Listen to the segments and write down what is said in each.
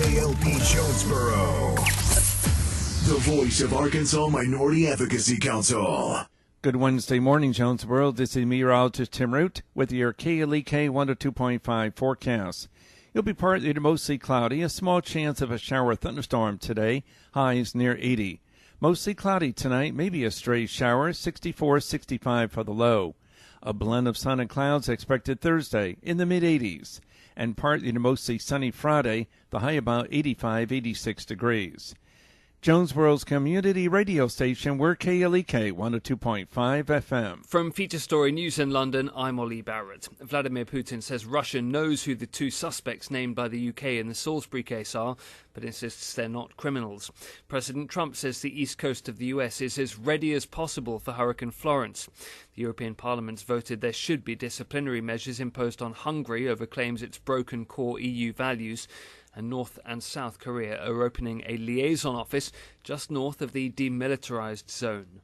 KLEK-LP Jonesboro, the voice of Arkansas Minority Advocacy Council. Good Wednesday morning, Jonesboro. This is meteorologist Tim Root with your KLEK 102.5 forecast. It'll be partly to mostly cloudy, a small chance of a shower or thunderstorm today, highs near 80. Mostly cloudy tonight, maybe a stray shower, 64-65 for the low. A blend of sun and clouds expected Thursday in the mid-80s. And partly to mostly sunny Friday, the high about 85-86 degrees. Jonesboro's community radio station, we're KLEK 102.5 FM. From Feature Story News in London, I'm Ollie Barrett. Vladimir Putin says Russia knows who the two suspects named by the UK in the Salisbury case are, but insists they're not criminals. President Trump says the east coast of the US is as ready as possible for Hurricane Florence. The European Parliament's voted there should be disciplinary measures imposed on Hungary over claims it's broken core EU values. And North and South Korea are opening a liaison office just north of the demilitarized zone.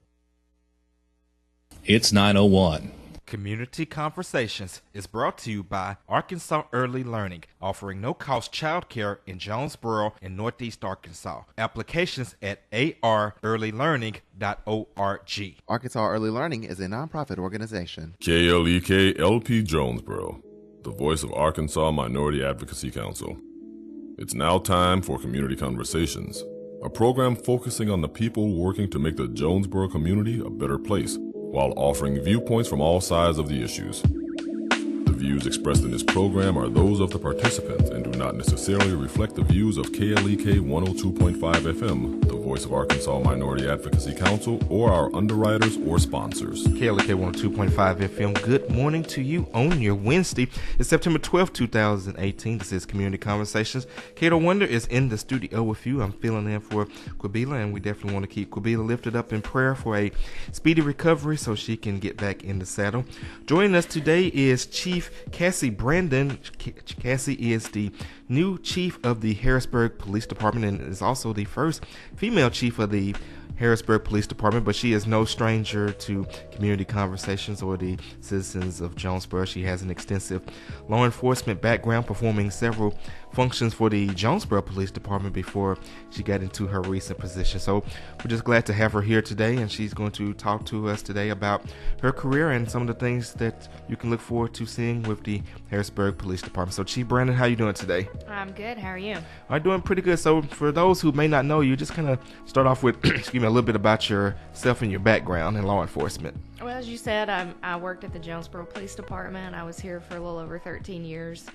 It's 9:01. Community Conversations is brought to you by Arkansas Early Learning, offering no-cost childcare in Jonesboro and Northeast Arkansas. Applications at arearlylearning.org. Arkansas Early Learning is a nonprofit organization. KLEK-LP Jonesboro, the voice of Arkansas Minority Advocacy Council. It's now time for Community Conversations, a program focusing on the people working to make the Jonesboro community a better place, while offering viewpoints from all sides of the issues. The views expressed in this program are those of the participants and do not necessarily reflect the views of KLEK 102.5 FM, the voice of Arkansas Minority Advocacy Council, or our underwriters or sponsors. KLEK 102.5 FM, good morning to you on your Wednesday. It's September 12th, 2018. This is Community Conversations. Kato Wonder is in the studio with you. I'm filling in for Quabila, and we definitely want to keep Quabila lifted up in prayer for a speedy recovery so she can get back in the saddle. Joining us today is Chief Cassie Brandon. Cassie is the new chief of the Harrisburg Police Department and is also the first female chief of the Harrisburg Police Department, but she is no stranger to community conversations or the citizens of Jonesboro. She has an extensive law enforcement background, performing several functions for the Jonesboro Police Department before she got into her recent position. So we're just glad to have her here today, and she's going to talk to us today about her career and some of the things that you can look forward to seeing with the Harrisburg Police Department. So Chief Brandon, how are you doing today? I'm good. How are you? I'm doing pretty good. So for those who may not know you, just kind of start off with excuse me, a little bit about yourself and your background in law enforcement. Well, as you said, I worked at the Jonesboro Police Department. I was here for a little over 13 years,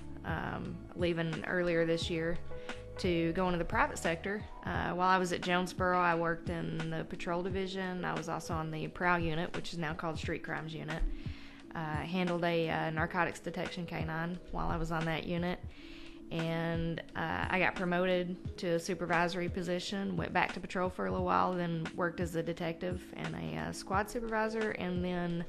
leaving earlier this year to go into the private sector. While I was at Jonesboro, I worked in the patrol division. I was also on the PROW unit, which is now called Street Crimes Unit. Handled a narcotics detection canine while I was on that unit. And I got promoted to a supervisory position, went back to patrol for a little while, then worked as a detective and a squad supervisor, and then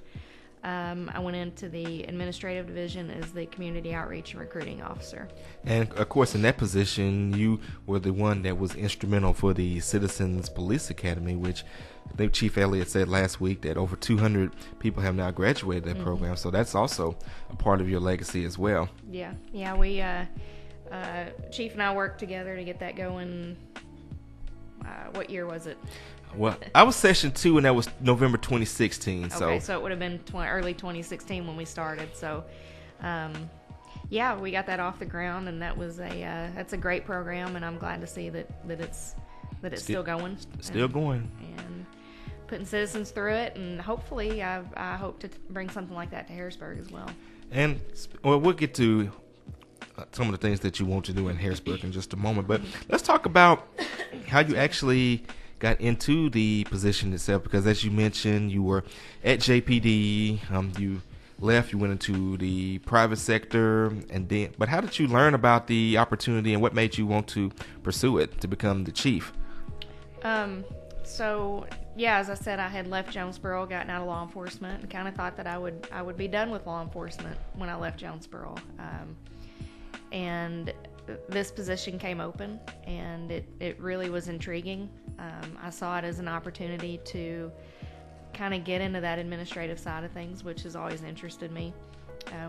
I went into the administrative division as the community outreach and recruiting officer. And of course, in that position, you were the one that was instrumental for the Citizens Police Academy, which I think Chief Elliott said last week that over 200 people have now graduated that program. So that's also a part of your legacy as well. Yeah, we Chief and I worked together to get that going. What year was it? Well, I was Session 2, and that was November 2016. Okay, so it would have been early 2016 when we started. So, yeah, we got that off the ground, and that's a great program, and I'm glad to see that it's still going. Still going. And putting citizens through it, and hopefully I hope to bring something like that to Harrisburg as well. And we'll get to some of the things that you want to do in Harrisburg in just a moment, but let's talk about how you actually got into the position itself, because as you mentioned, you were at JPD, you left, you went into the private sector, but how did you learn about the opportunity and what made you want to pursue it to become the chief? So yeah, as I said, I had left Jonesboro, gotten out of law enforcement, and kind of thought that I would be done with law enforcement when I left Jonesboro. And this position came open, and it really was intriguing. I saw it as an opportunity to kind of get into that administrative side of things, which has always interested me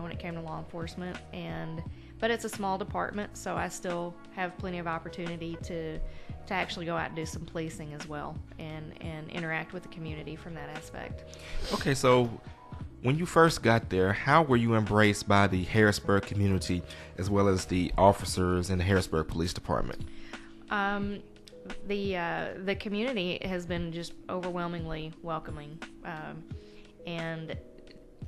when it came to law enforcement. And but it's a small department, so I still have plenty of opportunity to actually go out and do some policing as well, and interact with the community from that aspect. Okay, so when you first got there, how were you embraced by the Harrisburg community as well as the officers in the Harrisburg Police Department? The community has been just overwhelmingly welcoming, and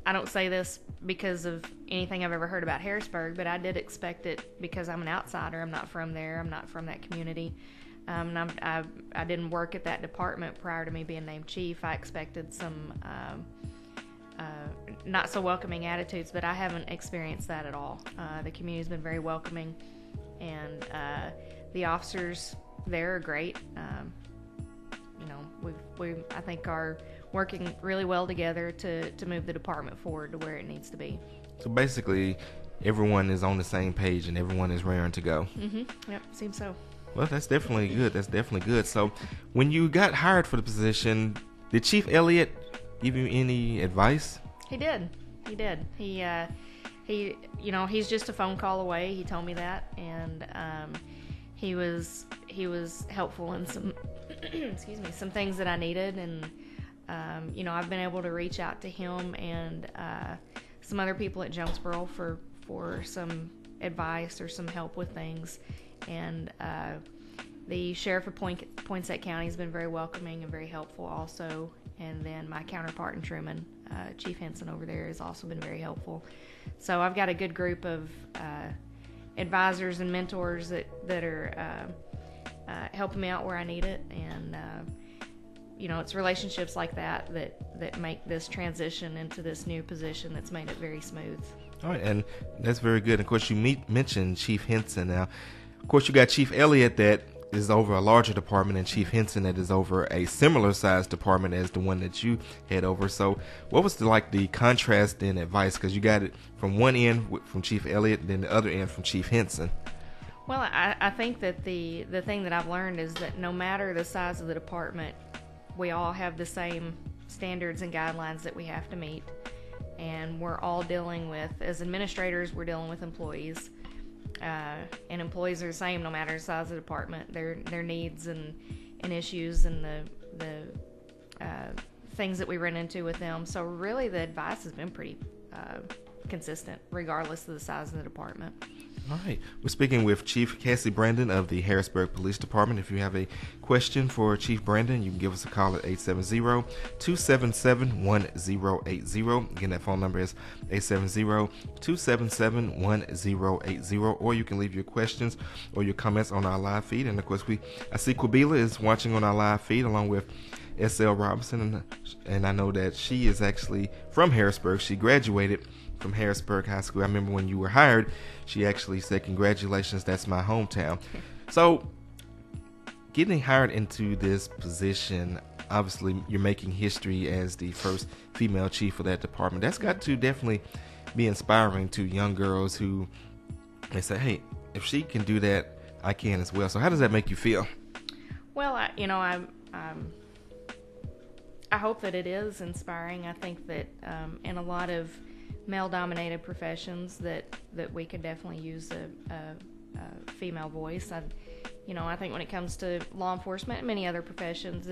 I don't say this because of anything I've ever heard about Harrisburg, but I did expect it because I'm an outsider. I'm not from there. I'm not from that community. And I didn't work at that department prior to me being named chief. I expected some not so welcoming attitudes, but I haven't experienced that at all. The community's been very welcoming, and the officers there are great. We I think are working really well together to move the department forward to where it needs to be. So basically, everyone is on the same page and everyone is raring to go. Mm-hmm. Yep, seems so. Well, that's definitely good. That's definitely good. So, when you got hired for the position, did Chief Elliott give you any advice? He did. He he's just a phone call away. He told me that, and he was helpful in some excuse me, some things that I needed, and I've been able to reach out to him and some other people at Jonesboro for some advice or some help with things. And the sheriff of Poinsett County has been very welcoming and very helpful also. And then my counterpart in Truman, Chief Henson over there, has also been very helpful. So I've got a good group of advisors and mentors that are helping me out where I need it. And it's relationships like that make this transition into this new position that's made it very smooth. All right, and that's very good. Of course, you mentioned Chief Henson. Now, of course, you got Chief Elliott that is over a larger department, and Chief Henson that is over a similar sized department as the one that you head over. So what was the contrast in advice? Because you got it from one end from Chief Elliott and then the other end from Chief Henson. Well, I think that the thing that I've learned is that no matter the size of the department, we all have the same standards and guidelines that we have to meet. And we're all dealing with, as administrators, we're dealing with employees. And employees are the same no matter the size of the department. Their needs and issues and the things that we run into with them. So really the advice has been pretty consistent regardless of the size of the department. All right. We're speaking with Chief Cassie Brandon of the Harrisburg Police Department. If you have a question for Chief Brandon, you can give us a call at 870-277-1080. Again, that phone number is 870-277-1080. Or you can leave your questions or your comments on our live feed. And, of course, I see Quabila is watching on our live feed along with S.L. Robinson. And I know that she is actually from Harrisburg. She graduated from Harrisburg High School. I remember when you were hired, she actually said, "Congratulations, that's my hometown." So, getting hired into this position, obviously you're making history as the first female chief of that department. That's got to definitely be inspiring to young girls who they say, "Hey, if she can do that, I can as well." So, how does that make you feel? Well, I hope that it is inspiring. I think that in a lot of male-dominated professions that we could definitely use a female voice. I think when it comes to law enforcement and many other professions,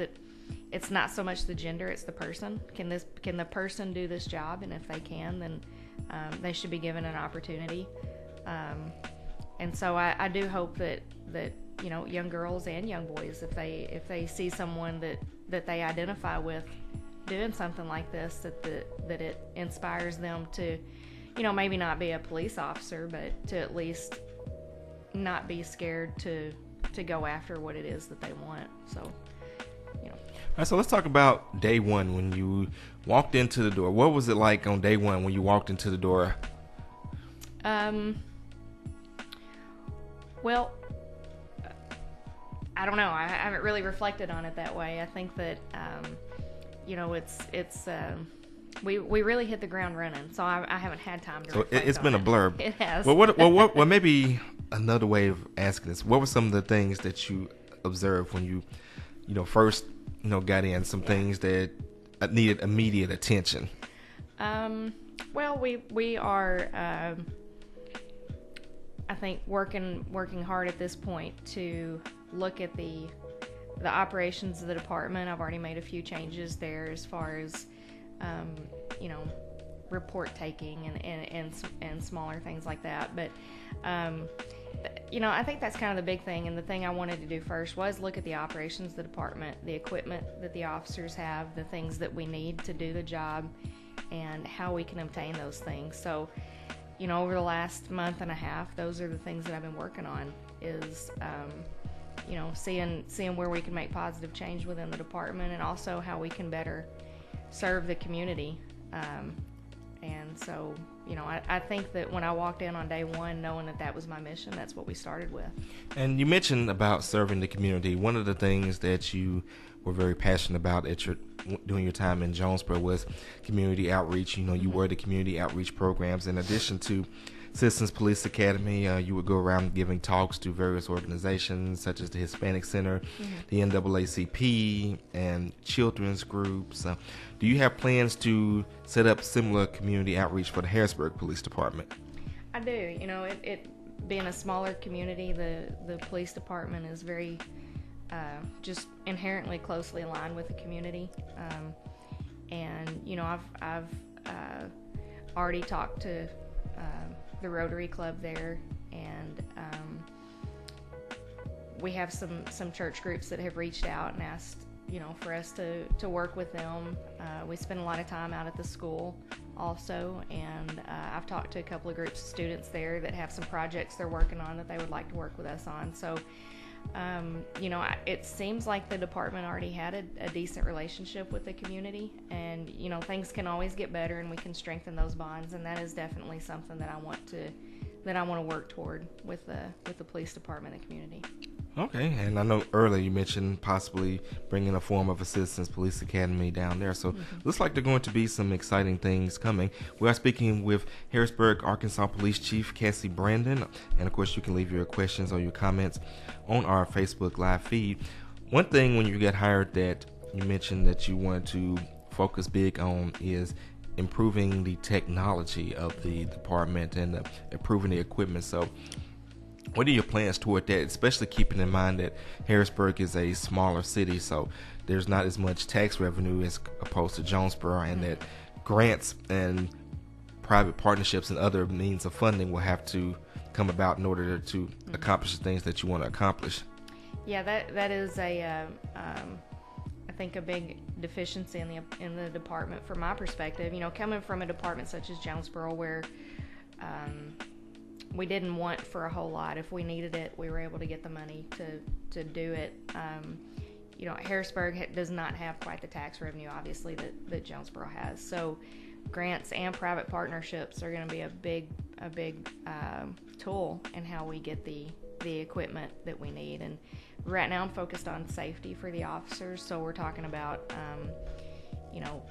it's not so much the gender, it's the person. Can the person do this job? And if they can, then they should be given an opportunity. And so I do hope that young girls and young boys, if they see someone that they identify with doing something like this, that it inspires them to, maybe not be a police officer, but to at least not be scared to go after what it is that they want. So, All right, so let's talk about day one when you walked into the door. What was it like on day one when you walked into the door? Well, I don't know. I haven't really reflected on it that way. I think that, we really hit the ground running, so I haven't had time to reflect on it. It's been a blur. It has. Well, maybe another way of asking this, what were some of the things that you observed when you first, got in, some things that needed immediate attention? Well, we are, I think working hard at this point to look at the operations of the department. I've already made a few changes there as far as report taking and smaller things like that. But I think that's kind of the big thing. And the thing I wanted to do first was look at the operations of the department, the equipment that the officers have, the things that we need to do the job, and how we can obtain those things. So, over the last month and a half, those are the things that I've been working on, is seeing where we can make positive change within the department, and also how we can better serve the community. And so, I think that when I walked in on day one, knowing that was my mission, that's what we started with. And you mentioned about serving the community. One of the things that you were very passionate about during your time in Jonesboro was community outreach. You were the community outreach programs. In addition to Citizens Police Academy, you would go around giving talks to various organizations such as the Hispanic Center, the NAACP, and children's groups. Do you have plans to set up similar community outreach for the Harrisburg Police Department? I do. It being a smaller community, the police department is very just inherently closely aligned with the community. I've already talked to the Rotary Club there, and we have some church groups that have reached out and asked for us to work with them. We spend a lot of time out at the school also, and I've talked to a couple of groups of students there that have some projects they're working on that they would like to work with us on. So it seems like the department already had a decent relationship with the community, and things can always get better, and we can strengthen those bonds, and that is definitely something that I want to work toward with the police department and community. Okay, and I know earlier you mentioned possibly bringing a form of a Citizens Police Academy down there, so looks like there are going to be some exciting things coming. We are speaking with Harrisburg, Arkansas Police Chief Cassie Brandon, and of course you can leave your questions or your comments on our Facebook Live feed. One thing when you get hired that you mentioned that you wanted to focus big on is improving the technology of the department and improving the equipment. So what are your plans toward that, especially keeping in mind that Harrisburg is a smaller city, so there's not as much tax revenue as opposed to Jonesboro, and that grants and private partnerships and other means of funding will have to come about in order to accomplish the things that you want to accomplish? Yeah, that is I think a big deficiency in the department from my perspective. Coming from a department such as Jonesboro, where we didn't want for a whole lot. If we needed it, we were able to get the money to do it. Harrisburg does not have quite the tax revenue, obviously, that Jonesboro has. So grants and private partnerships are going to be a big tool in how we get the equipment that we need. And right now I'm focused on safety for the officers, so we're talking about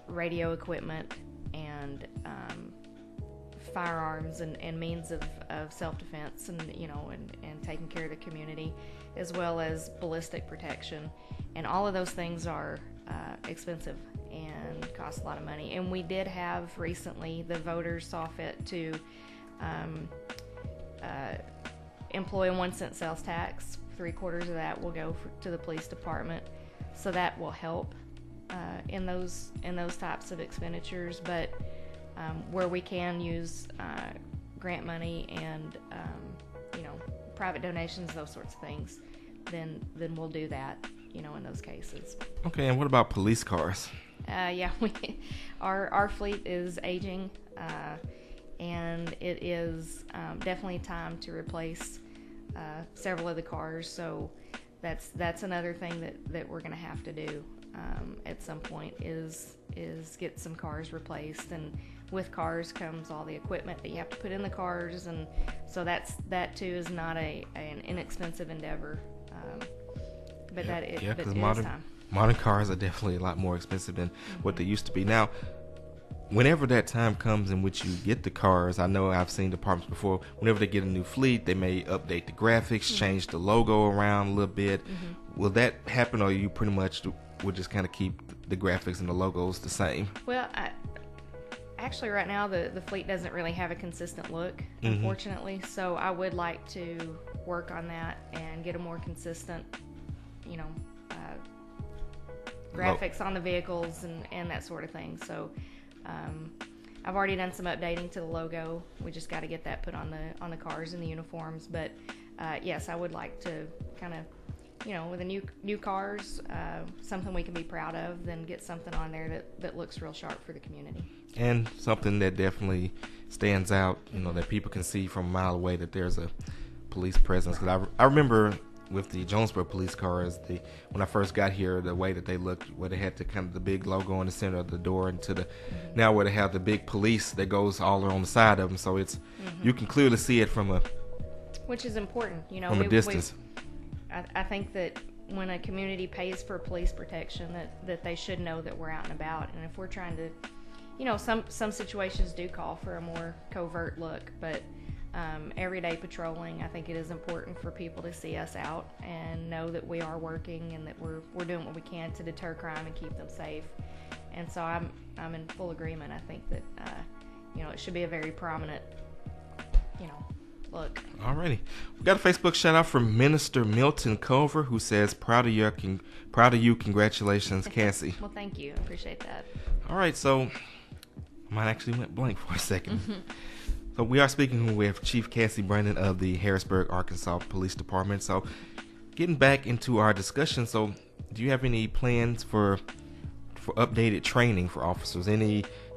radio equipment and firearms and means of self-defense and taking care of the community, as well as ballistic protection. And all of those things are expensive and cost a lot of money. And we did have recently, the voters saw fit to employ a 1-cent sales tax. 3/4 of that will go to the police department, so that will help in those types of expenditures. But where we can use grant money and private donations, those sorts of things, then we'll do that in those cases. Okay, and what about police cars? Our fleet is aging, and it is definitely time to replace several of the cars. So that's another thing that we're going to have to do at some point is get some cars replaced. And with cars comes all the equipment that you have to put in the cars, and so that too is not an inexpensive endeavor. But it is time. Modern cars are definitely a lot more expensive than what they used to be. Now, whenever that time comes in which you get the cars, I know I've seen departments before, whenever they get a new fleet, they may update the graphics, change the logo around a little bit. Will that happen, or you pretty much will just kind of keep the graphics and the logos the same? Well, Actually, right now, the fleet doesn't really have a consistent look, unfortunately. So I would like to work on that and get a more consistent, graphics on the vehicles and that sort of thing. So I've already done some updating to the logo. We just got to get that put on the cars and the uniforms. But yes, I would like to kind of, with the new cars, something we can be proud of, then get something on there that looks real sharp for the community. And something that definitely stands out, that people can see from a mile away that there's a police presence. Because I remember with the Jonesboro police cars, when I first got here, the way that they looked, where they had the big logo in the center of the door, and now where they have the big police that goes all around the side of them. So it's you can clearly see it which is important, from a distance. I think that when a community pays for police protection, that they should know that we're out and about. And if we're trying to, some situations do call for a more covert look, but everyday patrolling, I think it is important for people to see us out and know that we are working and that we're doing what we can to deter crime and keep them safe. And so I'm in full agreement. I think that it should be a very prominent, look. Alrighty, we got a Facebook shout out from Minister Milton Culver, who says, "Proud of you, congratulations, Cassie." Well, thank you, I appreciate that. All right, so mine actually went blank for a second. So we are speaking with Chief Cassie Brandon of the Harrisburg, Arkansas Police Department. So getting back into our discussion, so do you have any plans for updated training for officers?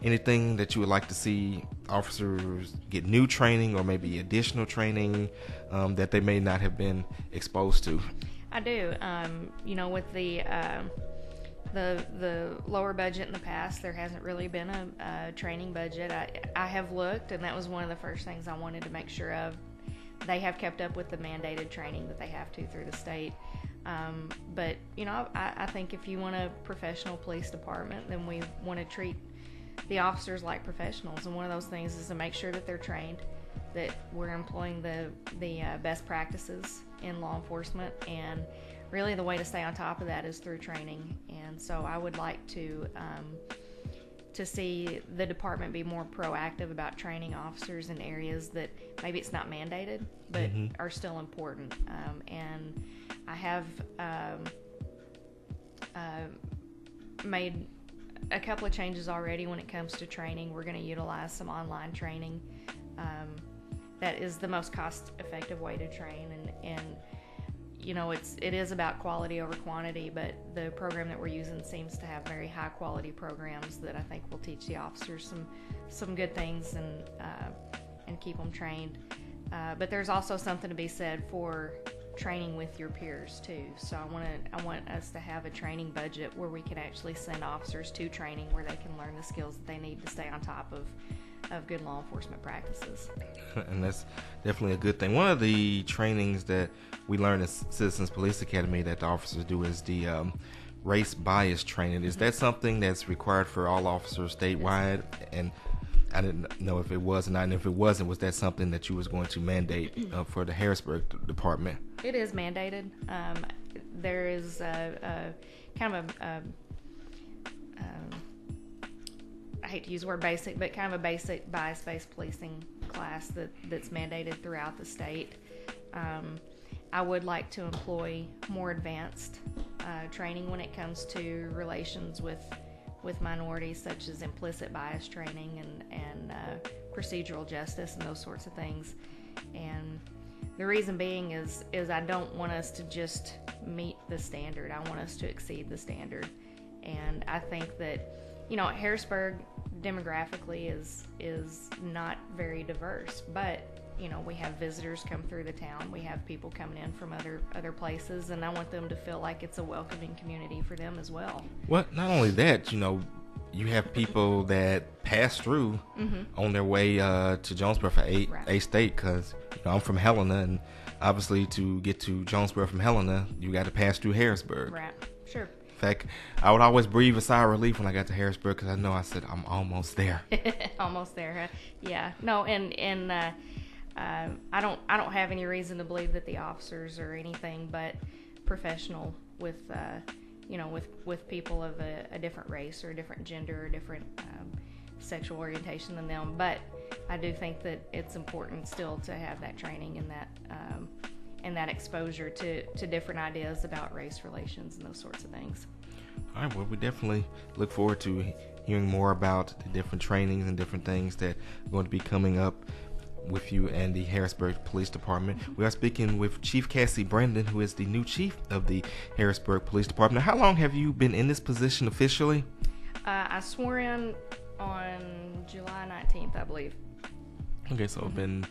Anything that you would like to see officers get new training or maybe additional training that they may not have been exposed to? I do. With the lower budget in the past, there hasn't really been a training budget. I have looked, and that was one of the first things I wanted to make sure of. They have kept up with the mandated training that they have to through the state. But, I think if you want a professional police department, then we want to treat the officers like professionals. And one of those things is to make sure that they're trained, that we're employing the best practices in law enforcement. And really the way to stay on top of that is through training. And so I would like to see the department be more proactive about training officers in areas that maybe it's not mandated, but are still important. And I have made a couple of changes already when it comes to training. We're going to utilize some online training. That is the most cost-effective way to train, and it is about quality over quantity, but the program that we're using seems to have very high-quality programs that I think will teach the officers some good things and keep them trained. But there's also something to be said for training with your peers too. So I want us to have a training budget where we can actually send officers to training where they can learn the skills that they need to stay on top of good law enforcement practices. And that's definitely a good thing. One of the trainings that we learn at Citizens Police Academy that the officers do is the race bias training. Is that something that's required for all officers statewide? And I didn't know if it was or not, and if it wasn't, was that something that you was going to mandate for the Harrisburg department? It is mandated. There is a kind of I hate to use the word basic, but kind of a basic bias-based policing class that's mandated throughout the state. I would like to employ more advanced training when it comes to relations with minorities, such as implicit bias training and procedural justice and those sorts of things. And the reason being is I don't want us to just meet the standard. I want us to exceed the standard. And I think that, Harrisburg demographically is not very diverse, but we have visitors come through the town. We have people coming in from other places, and I want them to feel like it's a welcoming community for them as well. Well, not only that, you have people that pass through on their way to Jonesboro for A State, because I'm from Helena, and obviously to get to Jonesboro from Helena, you got to pass through Harrisburg. Right, sure. In fact, I would always breathe a sigh of relief when I got to Harrisburg, because I said I'm almost there. Almost there, huh? Yeah. No, and I don't have any reason to believe that the officers are anything but professional with people of a different race or a different gender or different sexual orientation than them, but I do think that it's important still to have that training and that exposure to different ideas about race relations and those sorts of things. All right, well, we definitely look forward to hearing more about the different trainings and different things that are going to be coming up with you and the Harrisburg Police Department. We are speaking with Chief Cassie Brandon, who is the new chief of the Harrisburg Police Department. Now, how long have you been in this position officially? I swore in on July 19th, I believe. Okay, so it's been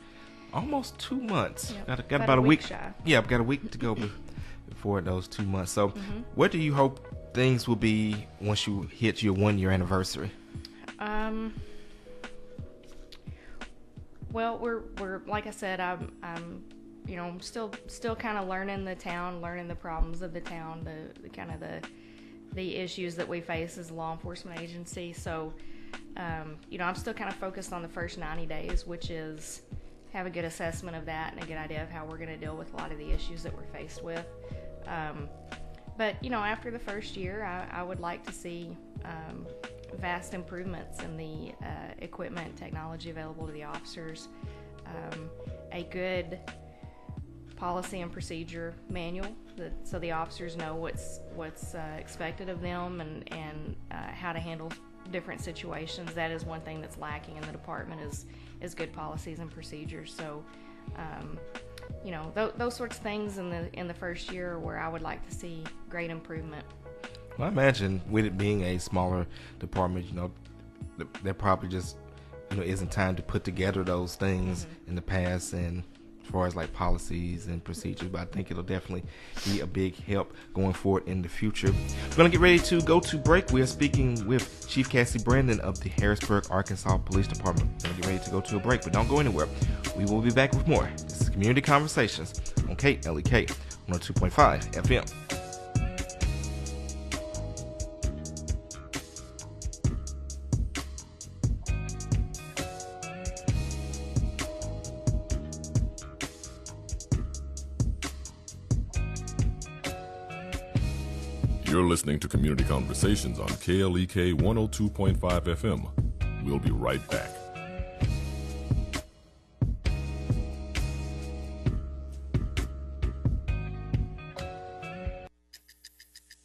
almost 2 months. Yep. Got about a week. Shy. Yeah, I've got a week to go before those 2 months. So what do you hope things will be once you hit your 1-year anniversary? Well, we're like I said, I'm still kind of learning the town, learning the problems of the town, the issues that we face as a law enforcement agency. So, I'm still kind of focused on the first 90 days, which is have a good assessment of that and a good idea of how we're going to deal with a lot of the issues that we're faced with. But after the first year, I would like to see vast improvements in the equipment, technology available to the officers, a good policy and procedure manual so the officers know what's expected of them and how to handle different situations. That is one thing that's lacking in the department is good policies and procedures. So those sorts of things in the first year are where I would like to see great improvement. Well, I imagine with it being a smaller department, there probably just isn't time to put together those things in the past, and as far as like policies and procedures, but I think it'll definitely be a big help going forward in the future. We're going to get ready to go to break. We are speaking with Chief Cassie Brandon of the Harrisburg, Arkansas Police Department. We're going to get ready to go to a break, but don't go anywhere. We will be back with more. This is Community Conversations on KLEK 102.5 FM. You're listening to Community Conversations on KLEK 102.5 FM. We'll be right back.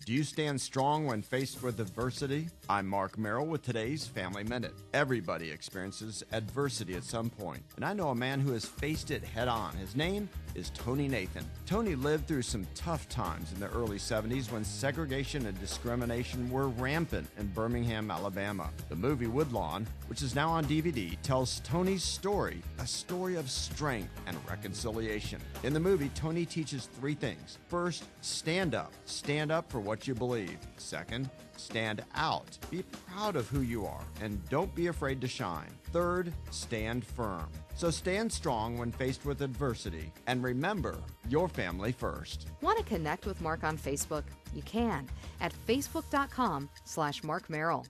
Do you stand strong when faced with adversity? I'm Mark Merrill with today's Family Minute. Everybody experiences adversity at some point, and I know a man who has faced it head on. His name is Tony Nathan. Tony lived through some tough times in the early 70s when segregation and discrimination were rampant in Birmingham, Alabama. The movie Woodlawn, which is now on DVD, tells Tony's story, a story of strength and reconciliation. In the movie, Tony teaches 3 things. First, stand up. Stand up for what you believe. Second, stand out. Be proud of who you are and don't be afraid to shine. Third, stand firm. So stand strong when faced with adversity and remember your family first. Want to connect with Mark on Facebook? You can at facebook.com/Mark Merrill.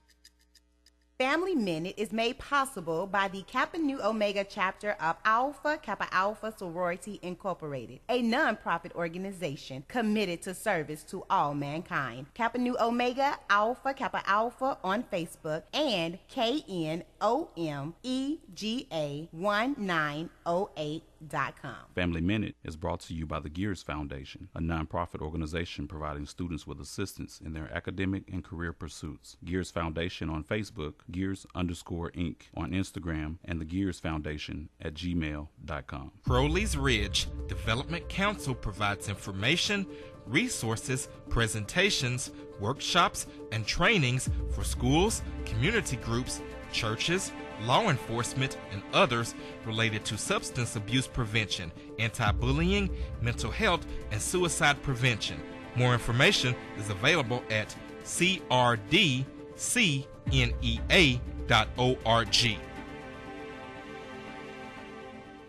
Family Minute is made possible by the Kappa Nu Omega chapter of Alpha Kappa Alpha Sorority Incorporated, a nonprofit organization committed to service to all mankind. Kappa Nu Omega Alpha Kappa Alpha on Facebook and KNOMEGA1908.com. Family Minute is brought to you by the Gears Foundation, a nonprofit organization providing students with assistance in their academic and career pursuits. Gears Foundation on Facebook, Gears_Inc. on Instagram, and the Gears Foundation at gmail.com. Crowley's Ridge Development Council provides information, resources, presentations, workshops, and trainings for schools, community groups, churches, law enforcement, and others related to substance abuse prevention, anti-bullying, mental health, and suicide prevention. More information is available at crdcnea.org.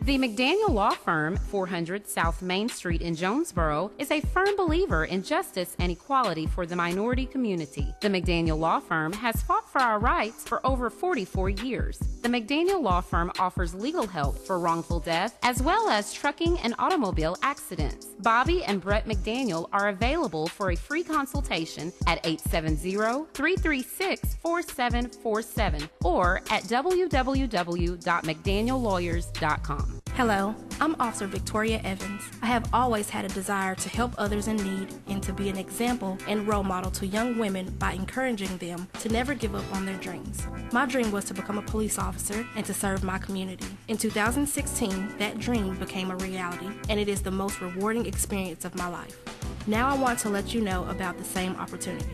The McDaniel Law Firm, 400 South Main Street in Jonesboro, is a firm believer in justice and equality for the minority community. The McDaniel Law Firm has fought for our rights for over 44 years. The McDaniel Law Firm offers legal help for wrongful death as well as trucking and automobile accidents. Bobby and Brett McDaniel are available for a free consultation at 870-336-4747 or at www.mcdaniellawyers.com. Hello, I'm Officer Victoria Evans. I have always had a desire to help others in need and to be an example and role model to young women by encouraging them to never give up on their dreams. My dream was to become a police officer and to serve my community. In 2016, that dream became a reality, and it is the most rewarding experience of my life. Now I want to let you know about the same opportunity.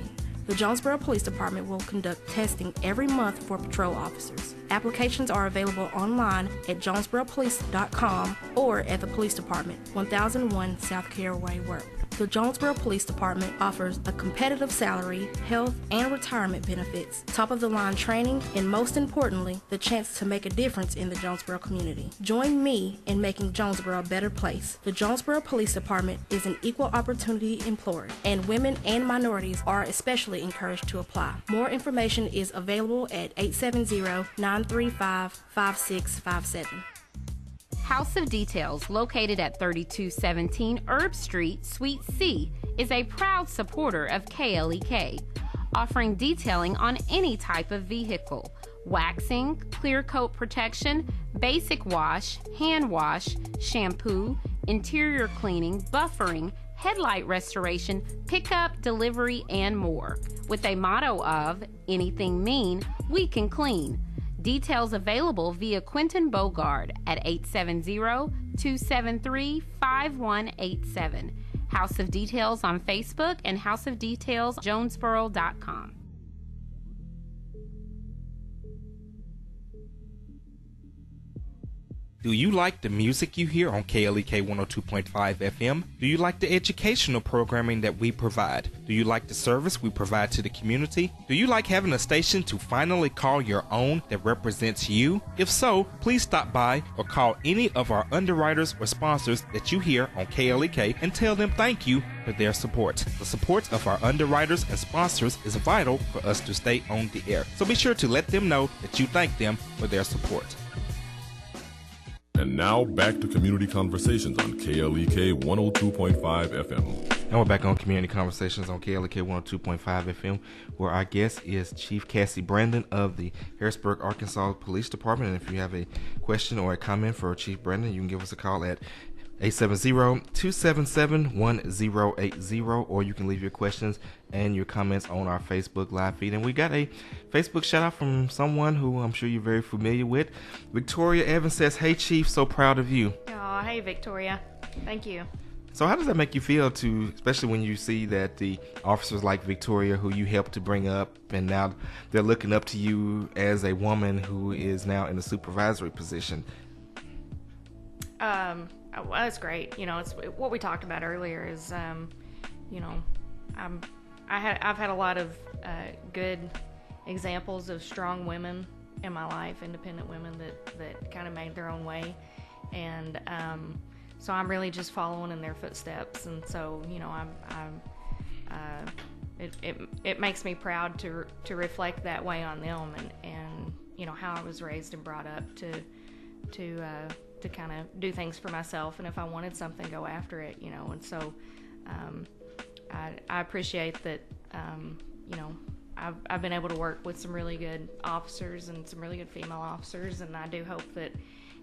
The Jonesboro Police Department will conduct testing every month for patrol officers. Applications are available online at jonesboropolice.com or at the Police Department, 1001 South Caraway Road. The Jonesboro Police Department offers a competitive salary, health, and retirement benefits, top-of-the-line training, and most importantly, the chance to make a difference in the Jonesboro community. Join me in making Jonesboro a better place. The Jonesboro Police Department is an equal opportunity employer, and women and minorities are especially encouraged to apply. More information is available at 870-935-5657. House of Details, located at 3217 Herb Street, Suite C, is a proud supporter of KLEK, offering detailing on any type of vehicle: waxing, clear coat protection, basic wash, hand wash, shampoo, interior cleaning, buffering, headlight restoration, pickup, delivery, and more. With a motto of, anything mean, we can clean. Details available via Quentin Bogard at 870-273-5187. House of Details on Facebook and houseofdetailsjonesboro.com. Do you like the music you hear on KLEK 102.5 FM? Do you like the educational programming that we provide? Do you like the service we provide to the community? Do you like having a station to finally call your own that represents you? If so, please stop by or call any of our underwriters or sponsors that you hear on KLEK and tell them thank you for their support. The support of our underwriters and sponsors is vital for us to stay on the air, so be sure to let them know that you thank them for their support. And now back to Community Conversations on KLEK 102.5 FM. And we're back on Community Conversations on KLEK 102.5 FM, where our guest is Chief Cassie Brandon of the Harrisburg, Arkansas Police Department. And if you have a question or a comment for Chief Brandon, you can give us a call at 870-277-1080, or you can leave your questions and your comments on our Facebook live feed. And we got a Facebook shout out from someone who I'm sure you're very familiar with. Victoria Evans says, "Hey Chief, so proud of you." Oh, hey Victoria. Thank you. So how does that make you feel, especially when you see that the officers like Victoria, who you helped to bring up, and now they're looking up to you as a woman who is now in a supervisory position? Well, that's great. It's what we talked about earlier. Is I've had a lot of good examples of strong women in my life, independent women that kind of made their own way, and so I'm really just following in their footsteps. And so it makes me proud to reflect that way on them, and how I was raised and brought up to kind of do things for myself, and if I wanted something, go after it, and so I appreciate that. I've been able to work with some really good officers and some really good female officers, and I do hope that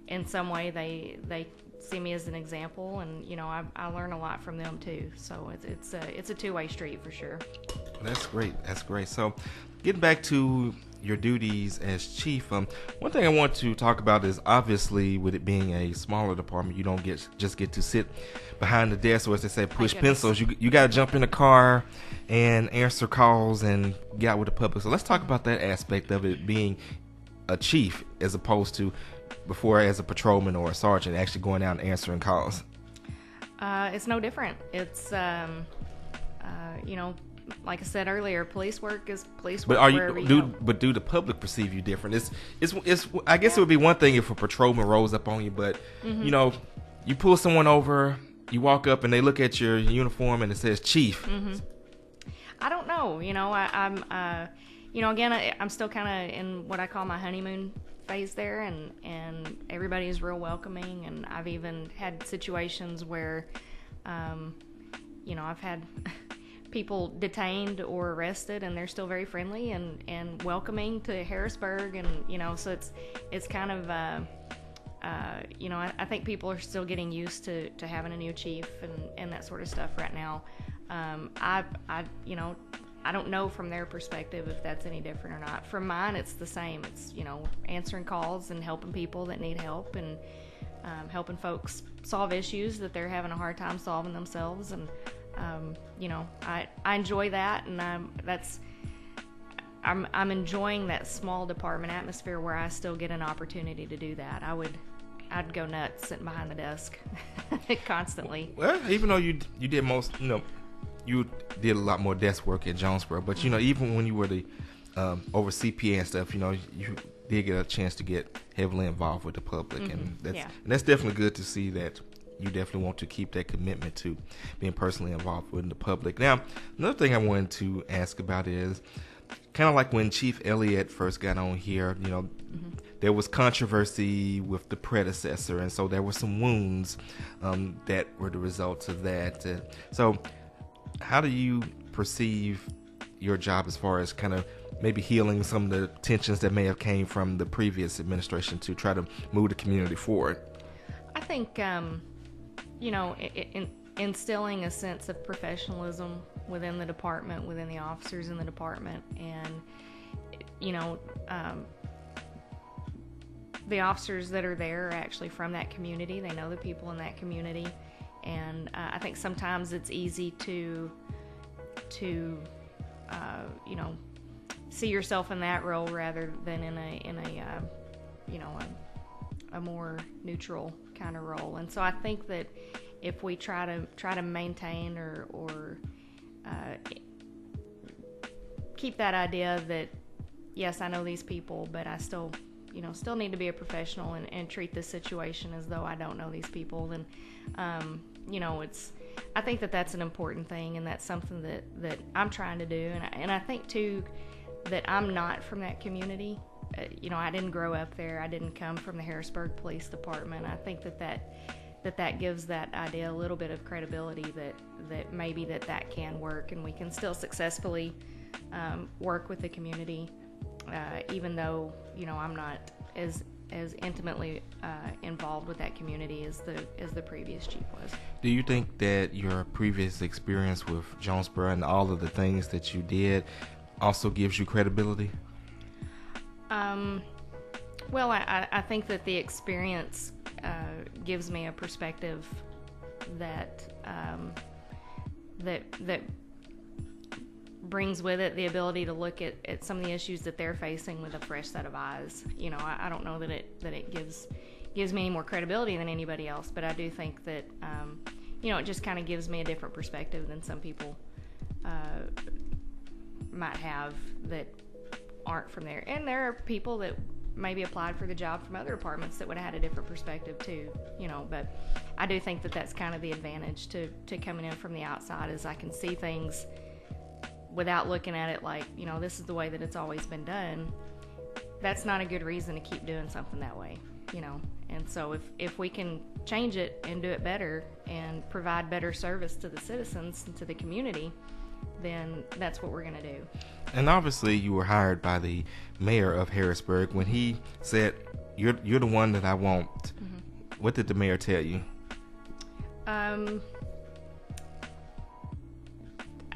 in some way they see me as an example, and I learn a lot from them too. So it's a two-way street for sure. That's great. So getting back to your duties as chief, one thing I want to talk about is, obviously, with it being a smaller department, you don't just get to sit behind the desk, or as they say, push pencils. You got to jump in the car and answer calls and get out with the public. So let's talk about that aspect of it, being a chief as opposed to before as a patrolman or a sergeant, actually going out and answering calls. It's no different. It's like I said earlier, police work is police But work. do the public perceive you different? It's I guess it would be one thing if a patrolman rolls up on you, but Mm-hmm. you know, you pull someone over, you walk up and they look at your uniform and it says chief. Mm-hmm. I don't know. I'm again, I'm still kind of in what I call my honeymoon phase there, and everybody is real welcoming, and I've even had situations where, I've had people detained or arrested, and they're still very friendly and welcoming to Harrisburg, and so it's kind of I think people are still getting used to having a new chief and that sort of stuff right now. I don't know from their perspective if that's any different or not. From mine, it's the same. It's, answering calls and helping people that need help, and helping folks solve issues that they're having a hard time solving themselves. And, I enjoy that, and I'm enjoying that small department atmosphere where I still get an opportunity to do that. I'd go nuts sitting behind the desk constantly. Well, even though you did most, you did a lot more desk work at Jonesboro, but even when you were the over CPA and stuff, you did get a chance to get heavily involved with the public, and that's definitely good to see that you definitely want to keep that commitment to being personally involved with the public. Now, another thing I wanted to ask about is kind of like when Chief Elliott first got on here, there was controversy with the predecessor, and so there were some wounds that were the results of that. So how do you perceive your job as far as kind of maybe healing some of the tensions that may have came from the previous administration to try to move the community forward? I think, instilling a sense of professionalism within the department, within the officers in the department, and, the officers that are there are actually from that community. They know the people in that community. And I think sometimes it's easy to see yourself in that role rather than in a more neutral kind of role. And so I think that if we try to maintain or keep that idea that yes, I know these people, but I still need to be a professional and treat this situation as though I don't know these people, then I think that that's an important thing, and that's something that I'm trying to do. And I think too that I'm not from that community. I didn't grow up there. I didn't come from the Harrisburg Police Department. I think that gives that idea a little bit of credibility that maybe that can work, and we can still successfully work with the community, even though I'm not as intimately involved with that community as the previous chief was. Do you think that your previous experience with Jonesboro and all of the things that you did also gives you credibility? Well, I think that the experience gives me a perspective that brings with it the ability to look at some of the issues that they're facing with a fresh set of eyes. I don't know that it gives me any more credibility than anybody else, but I do think that it just kind of gives me a different perspective than some people might have that aren't from there. And there are people that maybe applied for the job from other departments that would have had a different perspective too, but I do think that that's kind of the advantage to coming in from the outside, is I can see things without looking at it like, this is the way that it's always been done. That's not a good reason to keep doing something that way, And so if we can change it and do it better and provide better service to the citizens and to the community, then that's what we're going to do. And obviously you were hired by the mayor of Harrisburg. When he said, you're the one that I want, what did the mayor tell you?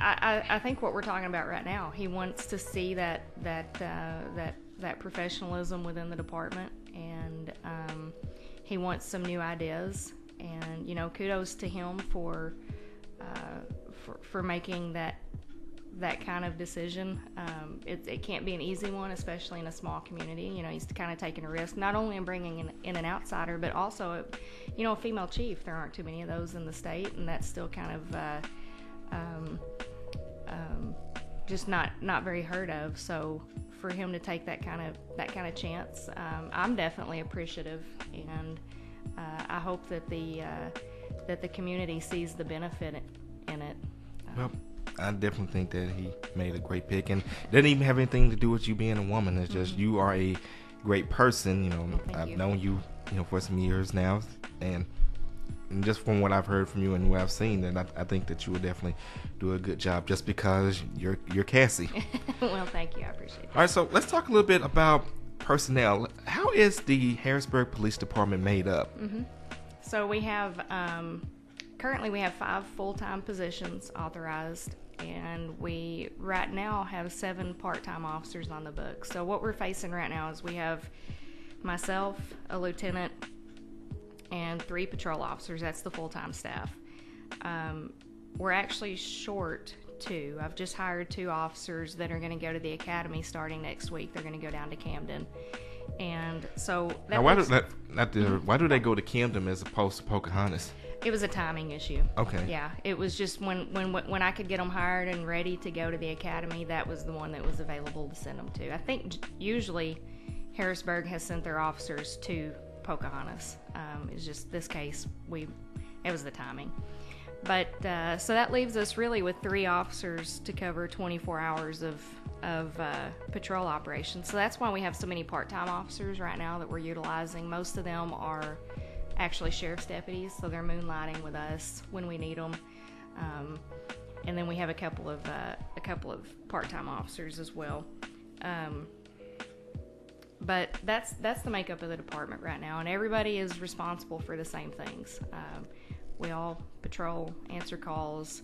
I think what we're talking about right now, he wants to see that professionalism within the department, and he wants some new ideas. And kudos to him for making that kind of decision. It can't be an easy one, especially in a small community. He's kind of taking a risk, not only in bringing in an outsider, but also a female chief. There aren't too many of those in the state, and that's still kind of just not very heard of. So for him to take that kind of chance, I'm definitely appreciative, and I hope that the community sees the benefit in it. Well, I definitely think that he made a great pick, and it doesn't even have anything to do with you being a woman. It's just you are a great person. You know, I've known you, for some years now, and just from what I've heard from you and what I've seen, then I think that you would definitely do a good job, just because you're Cassie. Well, thank you. I appreciate it. All right, so let's talk a little bit about personnel. How is the Harrisburg Police Department made up? So we have currently we have 5 full-time positions authorized, and we right now have 7 part-time officers on the books. So what we're facing right now is we have myself, a lieutenant, and 3 patrol officers. That's the full-time staff. We're actually short 2. I've just hired 2 officers that are going to go to the academy starting next week. They're going to go down to Camden. And so that now, why do they go to Camden as opposed to Pocahontas? It was a timing issue. Okay. Yeah, it was just when I could get them hired and ready to go to the academy, that was the one that was available to send them to. I think usually Harrisburg has sent their officers to Pocahontas. It's just this case, it was the timing. But so that leaves us really with 3 officers to cover 24 hours of patrol operations. So that's why we have so many part-time officers right now that we're utilizing. Most of them are actually sheriff's deputies, so they're moonlighting with us when we need them. And then we have a couple of part-time officers as well. But that's the makeup of the department right now, and everybody is responsible for the same things. We all patrol, answer calls.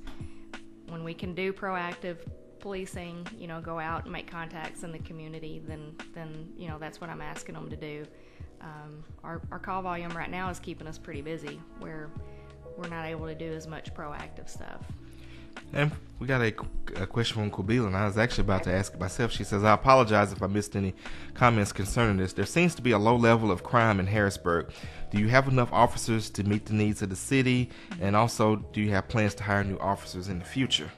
When we can do proactive policing, go out and make contacts in the community, then that's what I'm asking them to do. Our call volume right now is keeping us pretty busy, where we're not able to do as much proactive stuff. And we got a question from Quabila, and I was actually about to ask it myself. She says, I apologize if I missed any comments concerning this. There seems to be a low level of crime in Harrisburg. Do you have enough officers to meet the needs of the city? And also, do you have plans to hire new officers in the future?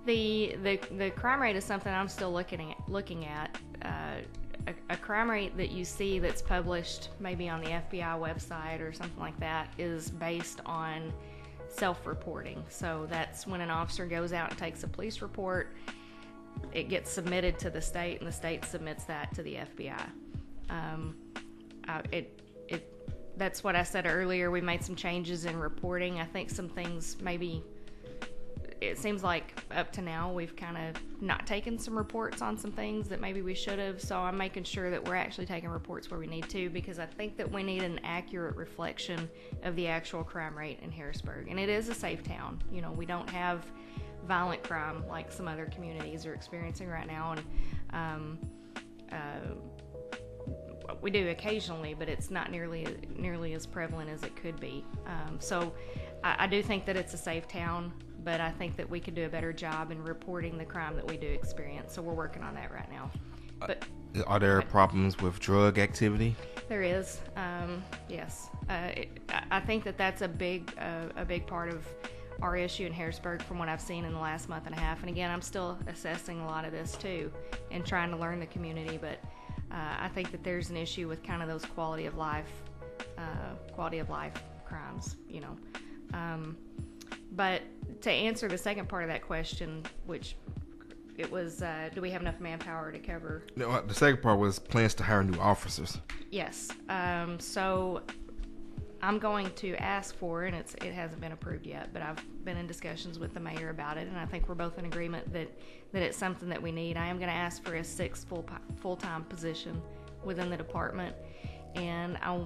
The crime rate is something I'm still looking at. A crime rate that you see that's published maybe on the FBI website or something like that is based on self-reporting. So that's when an officer goes out and takes a police report, it gets submitted to the state, and the state submits that to the FBI. That's what I said earlier. We made some changes in reporting. I think some things maybe, it seems like up to now we've kind of not taken some reports on some things that maybe we should have. So I'm making sure that we're actually taking reports where we need to, because I think that we need an accurate reflection of the actual crime rate in Harrisburg. And it is a safe town. We don't have violent crime like some other communities are experiencing right now. And we do occasionally, but it's not nearly as prevalent as it could be. So I do think that it's a safe town, but I think that we could do a better job in reporting the crime that we do experience. So we're working on that right now. But are there problems with drug activity? There is, yes. I think that that's a big part of our issue in Harrisburg from what I've seen in the last month and a half. And again, I'm still assessing a lot of this too and trying to learn the community. But I think that there's an issue with kind of those quality of life crimes, But to answer the second part of that question, which it was, do we have enough manpower to cover? No, the second part was plans to hire new officers. Yes. So I'm going to ask for, and it hasn't been approved yet, but I've been in discussions with the mayor about it, and I think we're both in agreement that it's something that we need. I am going to ask for a 6th full-time position within the department, and I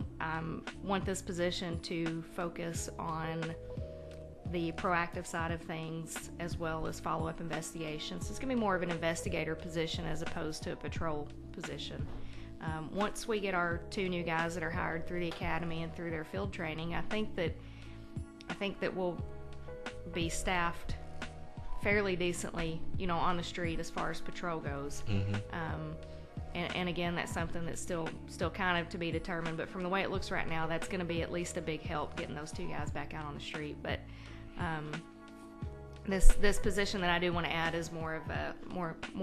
want this position to focus on the proactive side of things as well as follow-up investigations. So it's going to be more of an investigator position as opposed to a patrol position. Once we get our 2 new guys that are hired through the academy and through their field training, I think that we'll be staffed fairly decently, on the street as far as patrol goes. Mm-hmm. And again, that's something that's still kind of to be determined. But from the way it looks right now, that's going to be at least a big help getting those 2 guys back out on the street. But this position that I do want to add is more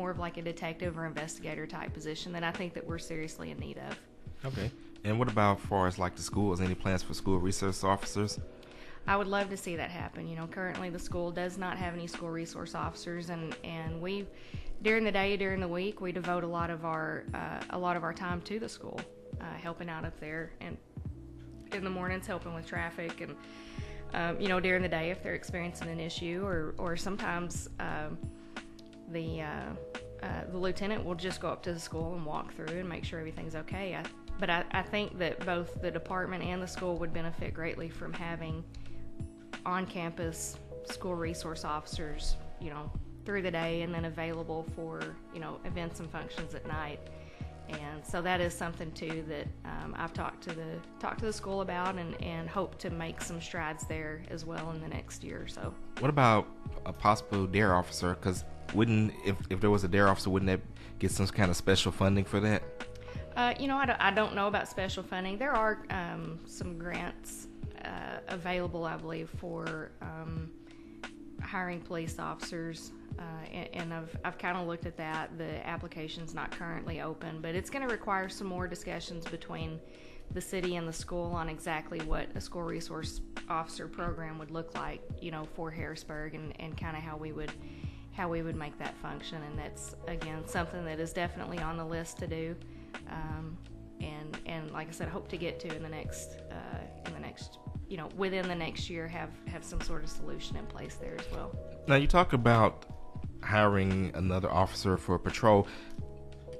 of like a detective or investigator type position that I think that we're seriously in need of. Okay. And what about as far as like the schools? Any plans for school resource officers? I would love to see that happen. Currently the school does not have any school resource officers, and we, during the week, we devote a lot of our time to the school, helping out up there, and in the mornings helping with traffic, and during the day if they're experiencing an issue, or sometimes the lieutenant will just go up to the school and walk through and make sure everything's okay. But I think that both the department and the school would benefit greatly from having on-campus school resource officers, through the day, and then available for, events and functions at night. And so that is something too that I've talked to the school about, and hope to make some strides there as well in the next year or so. What about a possible DARE officer? Because if there was a DARE officer, wouldn't that get some kind of special funding for that? I don't know about special funding. There are some grants available, I believe, for hiring police officers, and I've kind of looked at that. The application's not currently open, but it's going to require some more discussions between the city and the school on exactly what a school resource officer program would look like, for Harrisburg, and kind of how we would make that function. And that's, again, something that is definitely on the list to do. And like I said, hope to get to in the next, within the next year, have some sort of solution in place there as well. Now, you talk about hiring another officer for patrol.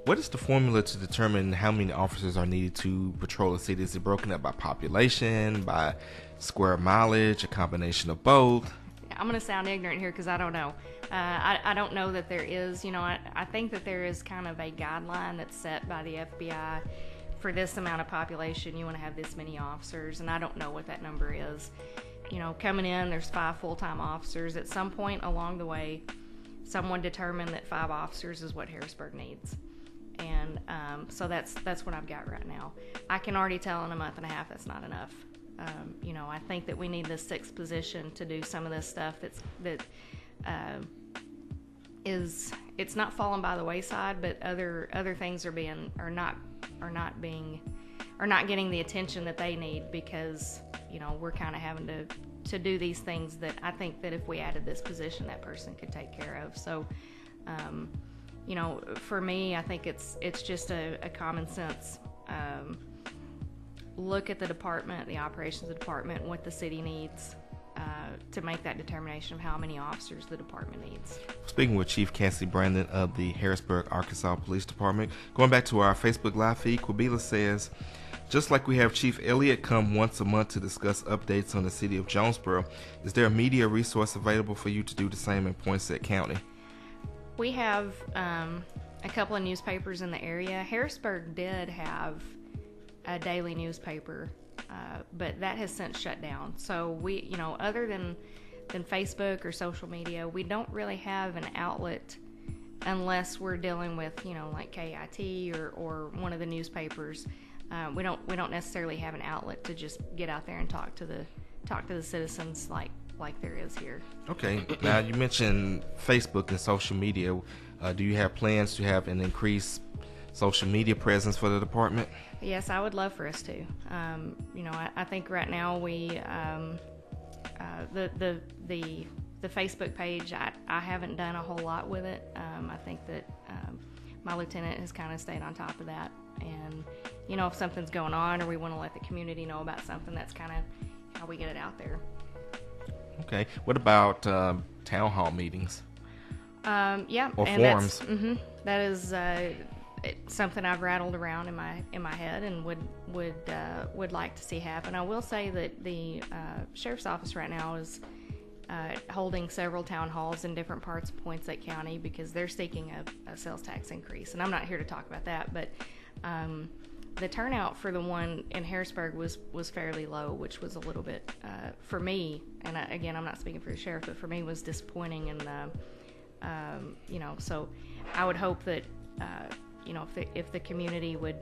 What is the formula to determine how many officers are needed to patrol a city? Is it broken up by population, by square mileage, a combination of both? I'm going to sound ignorant here because I don't know. I don't know that there is, I think that there is kind of a guideline that's set by the FBI. For this amount of population, you want to have this many officers, and I don't know what that number is. Coming in, there's 5 full-time officers. At some point along the way, someone determined that 5 officers is what Harrisburg needs. And so that's what I've got right now. I can already tell in a month and a half that's not enough. I think that we need this 6th position to do some of this stuff it's not falling by the wayside, but other things are not getting the attention that they need, because we're kind of having to do these things that I think that if we added this position, that person could take care of. So for me, I think it's just a common sense look at the department, the operations department, what the city needs, to make that determination of how many officers the department needs. Speaking with Chief Cassie Brandon of the Harrisburg, Arkansas Police Department, going back to our Facebook Live feed, Quabila says, just like we have Chief Elliott come once a month to discuss updates on the city of Jonesboro, is there a media resource available for you to do the same in Poinsett County? We have a couple of newspapers in the area. Harrisburg did have a daily newspaper, but that has since shut down. So we, other than Facebook or social media, we don't really have an outlet unless we're dealing with, like KIT or one of the newspapers. We don't necessarily have an outlet to just get out there and talk to the citizens like there is here. Okay. Now, you mentioned Facebook and social media. Do you have plans to have an increased social media presence for the department? Yes, I would love for us to. I think right now we the Facebook page, I haven't done a whole lot with it. I think that my lieutenant has kind of stayed on top of that, and if something's going on or we want to let the community know about something, that's kind of how we get it out there. Okay. What about town hall meetings? Yeah. Or and forums? That is it's something I've rattled around in my head and would like to see happen. I will say that the sheriff's office right now is holding several town halls in different parts of Poinsett County because they're seeking a sales tax increase, and I'm not here to talk about that, but the turnout for the one in Harrisburg was fairly low, which was a little bit for me, and again, I'm not speaking for the sheriff, but for me was disappointing. And so I would hope that if the community would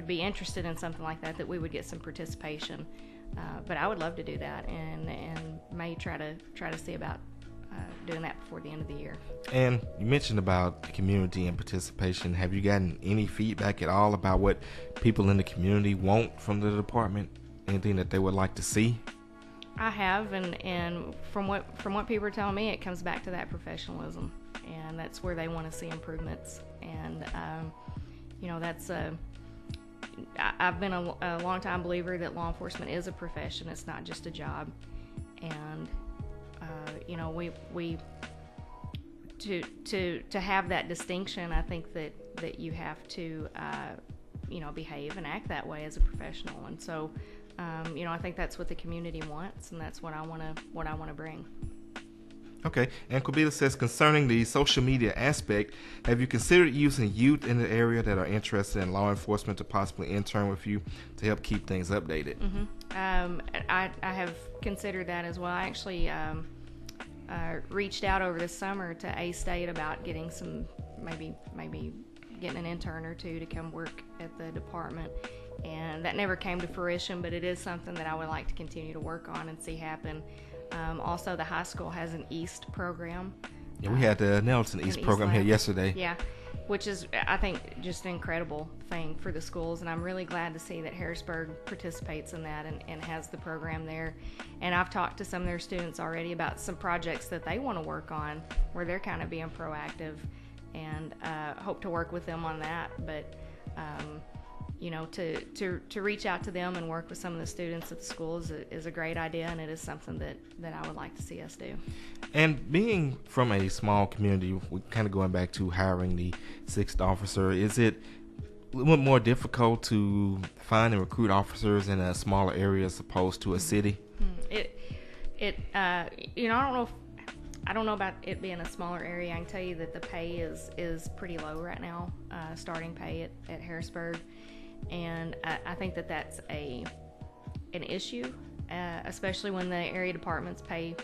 be interested in something like that we would get some participation. But I would love to do that, and may try to see about doing that before the end of the year. And you mentioned about the community and participation. Have you gotten any feedback at all about what people in the community want from the department? Anything that they would like to see? I have, and from what people are telling me, it comes back to that professionalism, and that's where they want to see improvements. And that's I've been a long time believer that law enforcement is a profession. It's not just a job, and we to have that distinction, I think that you have to behave and act that way as a professional. And so I think that's what the community wants, and that's what I want to bring. Okay, and Quabila says, concerning the social media aspect, have you considered using youth in the area that are interested in law enforcement to possibly intern with you to help keep things updated? I have considered that as well. I actually reached out over the summer to A-State about getting some, maybe getting an intern or two to come work at the department, and that never came to fruition, but it is something that I would like to continue to work on and see happen. Also, the high school has an East program. Yeah, we had the Nelson East program here yesterday. Yeah, which is, I think, just an incredible thing for the schools, and I'm really glad to see that Harrisburg participates in that and has the program there. And I've talked to some of their students already about some projects that they want to work on where they're kind of being proactive, and hope to work with them on that. But to reach out to them and work with some of the students at the school is a great idea, and it is something that I would like to see us do. And being from a small community, we kind of going back to hiring the 6th officer, is it a little more difficult to find and recruit officers in a smaller area as opposed to a city? I don't know about it being a smaller area. I can tell you that the pay is pretty low right now, starting pay at Harrisburg. And I think that that's an issue, especially when the area departments pay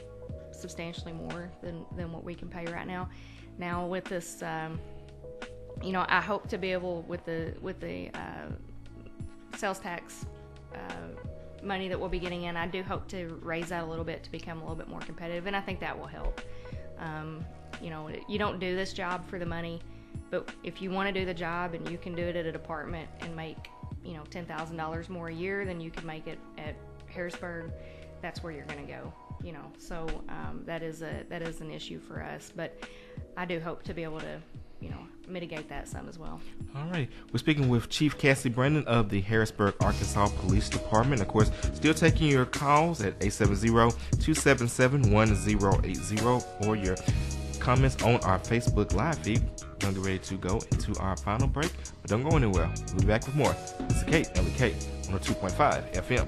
substantially more than what we can pay right now. Now with this, I hope to be able, with the sales tax money that we'll be getting in, I do hope to raise that a little bit to become a little bit more competitive, and I think that will help. You don't do this job for the money, but if you want to do the job and you can do it at a department and make, $10,000 more a year than you could make it at Harrisburg, that's where you're going to go. So that is an issue for us, but I do hope to be able to, mitigate that some as well. All right. We're speaking with Chief Cassie Brandon of the Harrisburg, Arkansas Police Department. Of course, still taking your calls at 870-277-1080 or your comments on our Facebook Live feed. We're going to get ready to go into our final break, but don't go anywhere. We'll be back with more. This is Kate, LEK, 102.5 FM.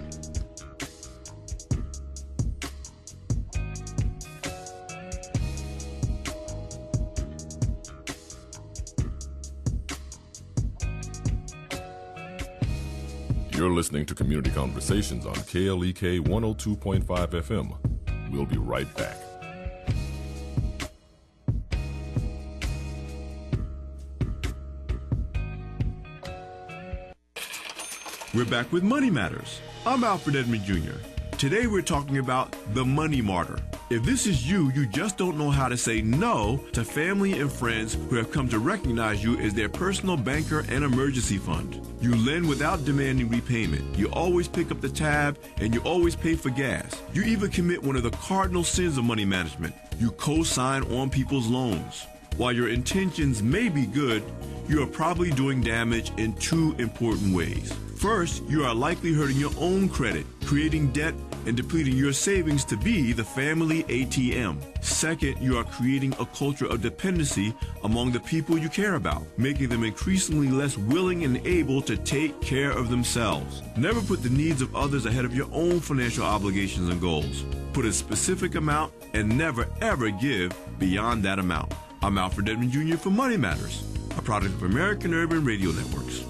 You're listening to Community Conversations on KLEK 102.5 FM. We'll be right back. We're back with Money Matters. I'm Alfred Edmond Jr. Today we're talking about the money martyr. If this is you, you just don't know how to say no to family and friends who have come to recognize you as their personal banker and emergency fund. You lend without demanding repayment. You always pick up the tab, and you always pay for gas. You even commit one of the cardinal sins of money management. You co-sign on people's loans. While your intentions may be good, you are probably doing damage in two important ways. First, you are likely hurting your own credit, creating debt, and depleting your savings to be the family ATM. Second, you are creating a culture of dependency among the people you care about, making them increasingly less willing and able to take care of themselves. Never put the needs of others ahead of your own financial obligations and goals. Put a specific amount and never ever give beyond that amount. I'm Alfred Edmond Jr. for Money Matters, a product of American Urban Radio Networks.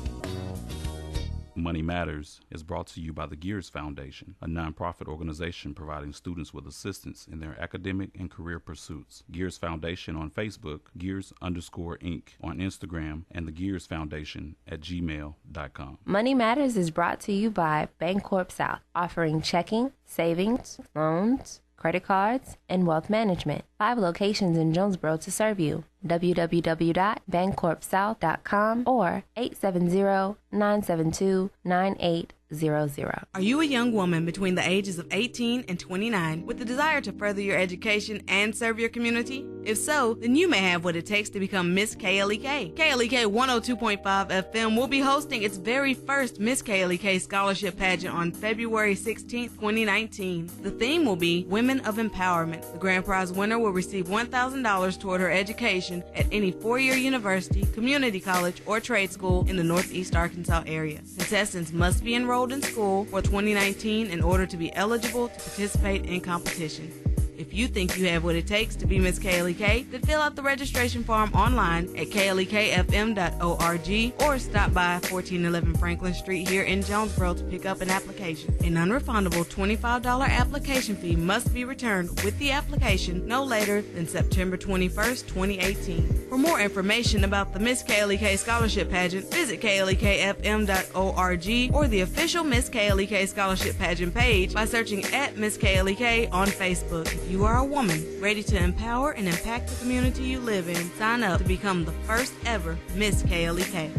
Money Matters is brought to you by the Gears Foundation, a nonprofit organization providing students with assistance in their academic and career pursuits. Gears Foundation on Facebook, Gears_Inc. on Instagram, and the Gears Foundation at gmail.com. Money Matters is brought to you by Bancorp South, offering checking, savings, loans, credit cards, and wealth management. 5 locations in Jonesboro to serve you. www.bancorpsouth.com or 870-972-9800. Are you a young woman between the ages of 18 and 29 with the desire to further your education and serve your community? If so, then you may have what it takes to become Miss KLEK. KLEK 102.5 FM will be hosting its very first Miss KLEK Scholarship Pageant on February 16, 2019. The theme will be Women of Empowerment. The grand prize winner will receive $1,000 toward her education at any 4-year university, community college, or trade school in the Northeast Arkansas area. Contestants must be enrolled in school for 2019 in order to be eligible to participate in competition. If you think you have what it takes to be Miss KLEK, then fill out the registration form online at klekfm.org or stop by 1411 Franklin Street here in Jonesboro to pick up an application. A non-refundable $25 application fee must be returned with the application no later than September 21st, 2018. For more information about the Miss KLEK Scholarship Pageant, visit klekfm.org or the official Miss KLEK Scholarship Pageant page by searching at Miss KLEK on Facebook. If you are a woman ready to empower and impact the community you live in, sign up to become the first ever Miss KLEK.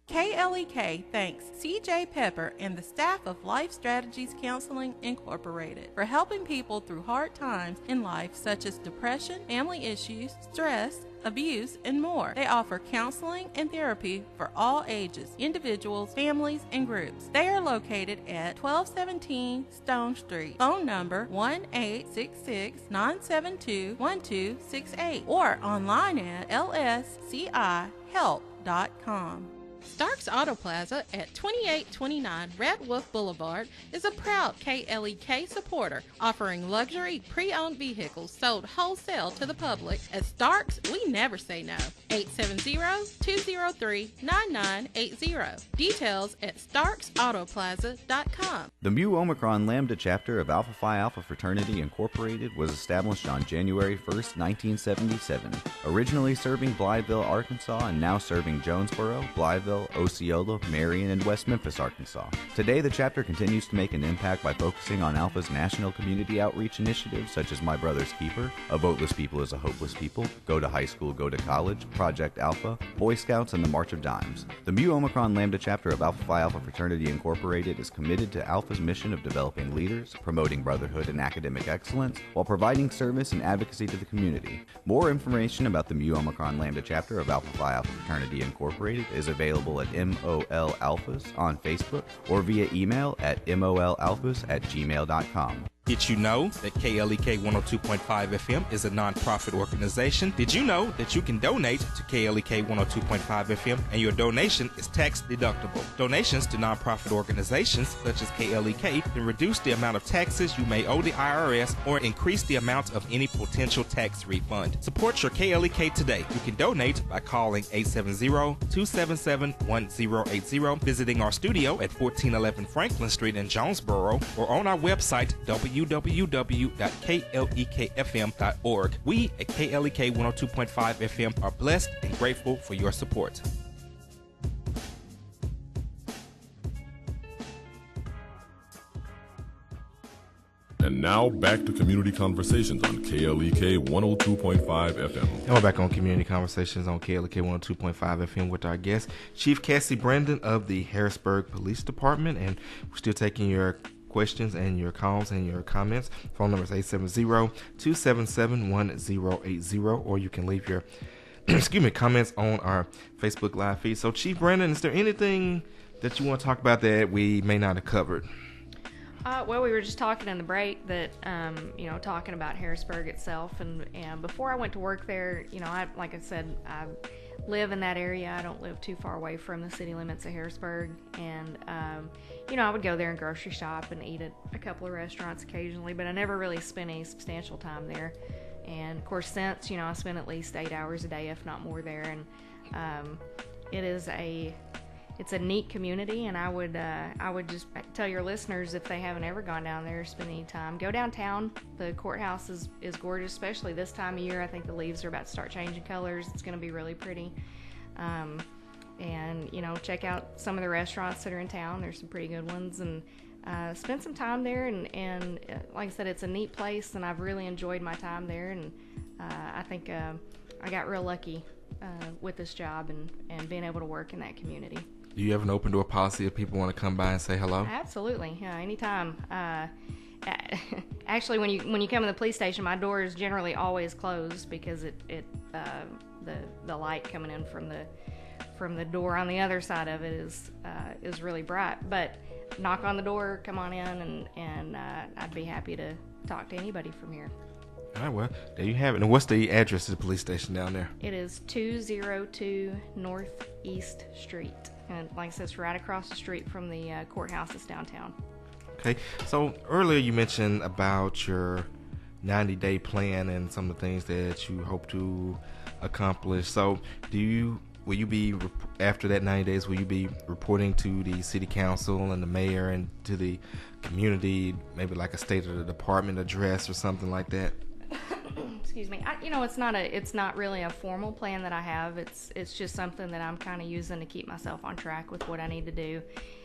KLEK thanks CJ Pepper and the staff of Life Strategies Counseling Incorporated for helping people through hard times in life such as depression, family issues, stress, abuse, and more. They offer counseling and therapy for all ages, individuals, families, and groups. They are located at 1217 Stone Street. Phone number 1-866-972-1268 or online at lscihelp.com. Stark's Auto Plaza at 2829 Red Wolf Boulevard is a proud KLEK supporter, offering luxury pre-owned vehicles sold wholesale to the public. At Stark's, we never say no. 870-203-9980. Details at starksautoplaza.com. The Mu Omicron Lambda chapter of Alpha Phi Alpha Fraternity Incorporated was established on January 1st, 1977, originally serving Blytheville, Arkansas, and now serving Jonesboro, Blytheville, Osceola, Marion, and West Memphis, Arkansas. Today, the chapter continues to make an impact by focusing on Alpha's national community outreach initiatives such as My Brother's Keeper, A Voteless People is a Hopeless People, Go to High School, Go to College, Project Alpha, Boy Scouts, and the March of Dimes. The Mu Omicron Lambda chapter of Alpha Phi Alpha Fraternity Incorporated is committed to Alpha's mission of developing leaders, promoting brotherhood and academic excellence, while providing service and advocacy to the community. More information about the Mu Omicron Lambda chapter of Alpha Phi Alpha Fraternity Incorporated is available at MOL Alphas on Facebook or via email at molalphas@gmail.com. Did you know that KLEK 102.5 FM is a non-profit organization? Did you know that you can donate to KLEK 102.5 FM and your donation is tax deductible? Donations to non-profit organizations such as KLEK can reduce the amount of taxes you may owe the IRS or increase the amount of any potential tax refund. Support your KLEK today. You can donate by calling 870-277-1080, visiting our studio at 1411 Franklin Street in Jonesboro, or on our website www.klekfm.org. We at KLEK 102.5 FM are blessed and grateful for your support. And now back to Community Conversations on KLEK 102.5 FM. And we're back on Community Conversations on KLEK 102.5 FM with our guest, Chief Cassie Brandon of the Harrisburg Police Department. And we're still taking your questions and your calls and your comments. Phone number is 870-277-1080, or you can leave your comments on our Facebook Live feed. So, Chief Brandon, is there anything that you want to talk about that we may not have covered? Well, we were just talking in the break that, talking about Harrisburg itself, and before I went to work there, like I said, I live in that area. I don't live too far away from the city limits of Harrisburg, and I would go there and grocery shop and eat at a couple of restaurants occasionally, but I never really spent any substantial time there. And of course, since I spend at least 8 hours a day, if not more, there, and it's a neat community, and I would just tell your listeners, if they haven't ever gone down there or spent any time, go downtown. The courthouse is gorgeous, especially this time of year. I think the leaves are about to start changing colors. It's going to be really pretty. And check out some of the restaurants that are in town. There's some pretty good ones, and spent some time there, and like I said, it's a neat place, and I've really enjoyed my time there, and I think I got real lucky with this job and being able to work in that community. Do you have an open door policy if people want to come by and say hello? Absolutely, yeah, anytime. Actually, when you come to the police station, my door is generally always closed because the light coming in from the door on the other side of it is really bright. But knock on the door, come on in, and I'd be happy to talk to anybody from here. All right, well, there you have it. And what's the address of the police station down there? It is 202 Northeast Street. And like I said, it's right across the street from the courthouses downtown. Okay, so earlier you mentioned about your 90-day plan and some of the things that you hope to accomplish. So will you be, after that 90 days, will you be reporting to the city council and the mayor and to the community, maybe like a state of the department address or something like that? Excuse me. It's not really a formal plan that I have. It's just something that I'm kind of using to keep myself on track with what I need to do.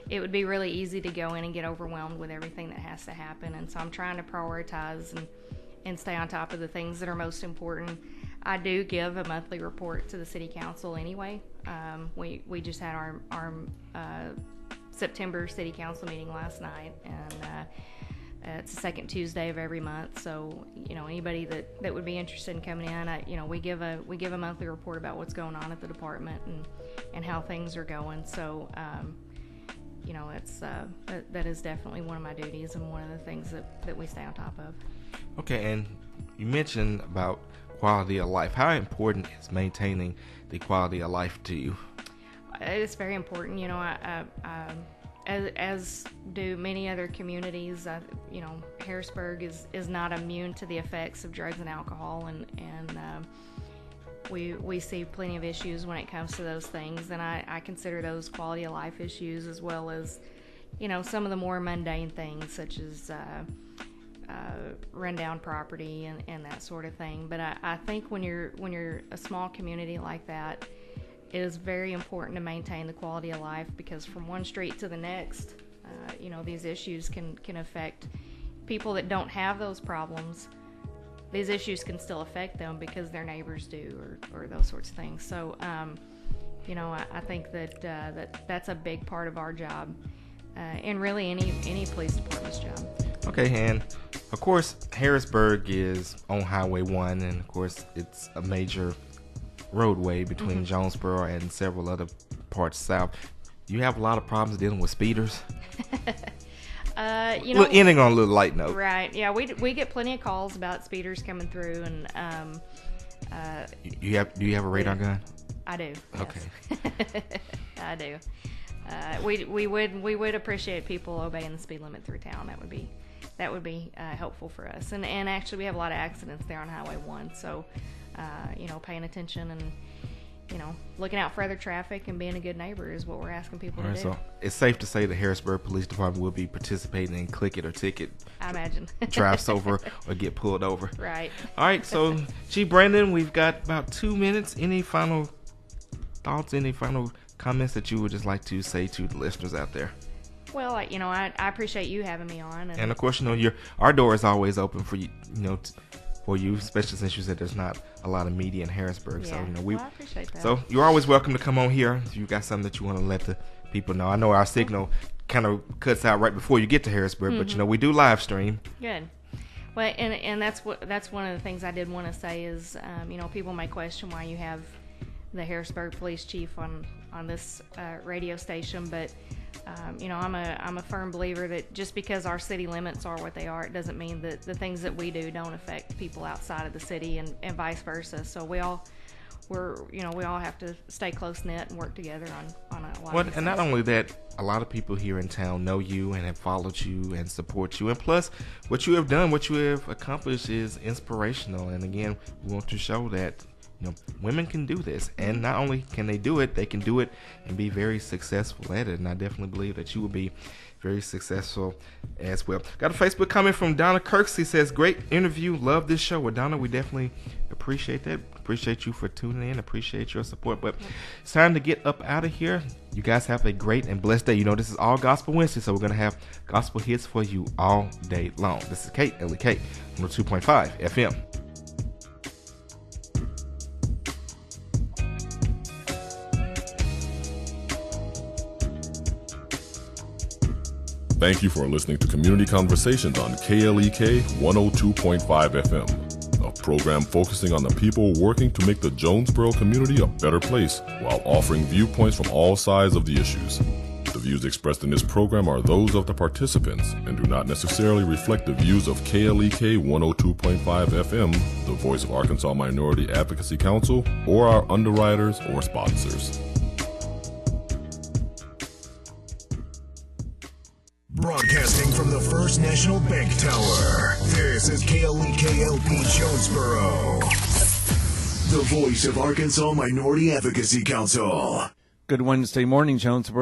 It would be really easy to go in and get overwhelmed with everything that has to happen, and so I'm trying to prioritize and stay on top of the things that are most important. I do give a monthly report to the city council anyway. We just had our September city council meeting last night, and it's the second Tuesday of every month. So anybody that would be interested in coming in, we give a monthly report about what's going on at the department and how things are going. So it's that is definitely one of my duties and one of the things that we stay on top of. Okay, and you mentioned about quality of life. How important is maintaining the quality of life to you? It's very important. As do many other communities, Harrisburg is not immune to the effects of drugs and alcohol, and we see plenty of issues when it comes to those things, and I consider those quality of life issues, as well as some of the more mundane things such as rundown property and that sort of thing. But I think when you're a small community like that, it is very important to maintain the quality of life, because from one street to the next, these issues can affect people that don't have those problems. These issues can still affect them because their neighbors do, or those sorts of things. So, I think that's a big part of our job, and really any police department's job. Okay, and of course, Harrisburg is on Highway 1, and of course, it's a major roadway between Jonesboro and several other parts south. You have a lot of problems dealing with speeders. Ending on a little light note. Right. Yeah, we get plenty of calls about speeders coming through, and do you have a radar gun? I do. Okay. Yes. I do. We would appreciate people obeying the speed limit through town. That would be helpful for us. And actually, we have a lot of accidents there on Highway 1. So, paying attention and looking out for other traffic and being a good neighbor is what we're asking people to do. So it's safe to say the Harrisburg Police Department will be participating in click it or ticket. I imagine. Drives over or get pulled over. Right. All right. So, Brandon, we've got about 2 minutes. Any final thoughts? Any final comments that you would just like to say to the listeners out there? Well, I appreciate you having me on, and of course, our door is always open for you. For you, especially since you said there's not a lot of media in Harrisburg. Yeah. So, I appreciate that. So you're always welcome to come on here if you got something that you want to let the people know. I know our signal kind of cuts out right before you get to Harrisburg, but we do live stream. Good. Well, and that's one of the things I did want to say is, people may question why you have the Harrisburg police chief on this radio station, but I'm a firm believer that just because our city limits are what they are, it doesn't mean that the things that we do don't affect people outside of the city, and vice versa. So we all have to stay close knit and work together on a lot of things. And not only that, a lot of people here in town know you and have followed you and support you, and plus what you have done, what you have accomplished is inspirational. And again, we want to show that women can do this, and not only can they do it, they can do it and be very successful at it. And I definitely believe that you will be very successful as well. Got a Facebook comment from Donna Kirksey. Says, great interview, love this show. Well, Donna, we definitely appreciate that. Appreciate you for tuning in. Appreciate your support. But it's time to get up out of here. You guys have a great and blessed day. You know, this is all Gospel Wednesday, so we're going to have gospel hits for you all day long. This is KLEK, 102.5 FM. Thank you for listening to Community Conversations on KLEK 102.5 FM, a program focusing on the people working to make the Jonesboro community a better place while offering viewpoints from all sides of the issues. The views expressed in this program are those of the participants and do not necessarily reflect the views of KLEK 102.5 FM, the voice of Arkansas Minority Advocacy Council, or our underwriters or sponsors. Broadcasting from the First National Bank Tower, this is KLEK-LP Jonesboro, the voice of Arkansas Minority Advocacy Council. Good Wednesday morning, Jonesboro.